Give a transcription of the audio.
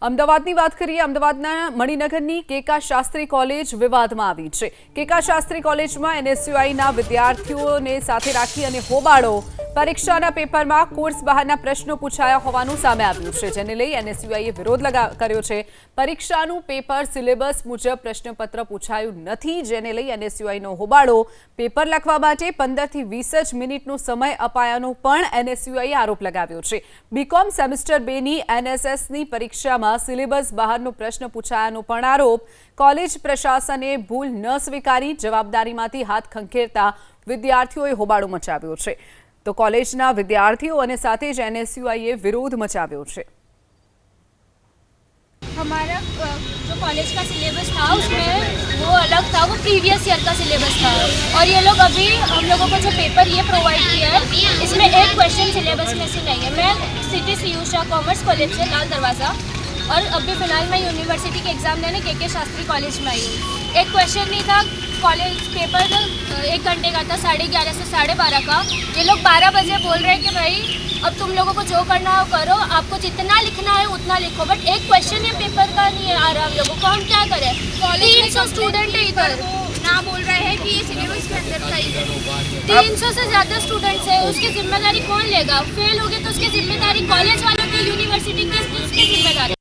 અમદાવાદની વાત કરીએ। અમદાવાદના મણિનગરની કેકા શાસ્ત્રી કોલેજ વિવાદમાં આવી છે। કેકા શાસ્ત્રી કોલેજમાં એનએસયુઆઈના વિદ્યાર્થીઓને સાથે રાખી અને હોબાળો, પરીક્ષાના પેપરમાં કોર્સ બહારના પ્રશ્નો પૂછાયા હોવાનું સામે આવ્યું છે, જેને લઈ એનએસયુઆઈએ વિરોધ કર્યો છે। પરીક્ષાનું પેપર સિલેબસ મુજબ પ્રશ્નપત્ર પૂછાયું નથી, જેને લઈ એનએસયુઆઈનો હોબાળો। પેપર લખવા માટે 15 થી 20 જ મિનિટનો સમય અપાયાનો પણ એનએસયુઆઈએ આરોપ લગાવ્યો છે। બીકોમ સેમેસ્ટર 2 ની એનએસએસની પરીક્ષામાં સિલેબસ બહારનો પ્રશ્ન પૂછાયાનો પણ આરોપ। કોલેજ પ્રશાસને ભૂલ ન સ્વીકારી જવાબદારીમાંથી હાથ ખંખેરતા વિદ્યાર્થીઓએ હોબાળો મચાવ્યો છે। तो कॉलेजना विद्यार्थियों અને સાથે જ એનએસયુઆઈએ વિરોધ મચાવ્યો છે। हमारा जो कॉलेज का सिलेबस था उसमें वो अलग था, वो प्रीवियस ईयर का सिलेबस था और ये लोग अभी हम लोगों को जो पेपर ये प्रोवाइड किया है इसमें एक क्वेश्चन सिलेबस में से नहीं है। मैं सिटी सीयूषा कॉमर्स कॉलेज से लाल दरवाज़ा और अभी फ़िलहाल मैं यूनिवर्सिटी के एग्ज़ाम देने के शास्त्री कॉलेज में आई हूँ। एक क्वेश्चन नहीं था, कॉलेज पेपर 1 घंटे का था, 11:30 से 12:30 का। ये लोग 12 बजे बोल रहे हैं कि भाई अब तुम लोगों को जो करना हो करो, आपको जितना लिखना है उतना लिखो, बट एक क्वेश्चन ये पेपर का नहीं आ रहा हम लोगों को, हम क्या करें? 300 स्टूडेंट है इधर, ना बोल रहे हैं कि ये सिलेबस के अंदर का ही है। 300 से ज़्यादा स्टूडेंट्स है, उसकी जिम्मेदारी कौन लेगा? फेल हो गए तो उसकी जिम्मेदारी कॉलेज वालों की, यूनिवर्सिटी की, जिम्मेदारी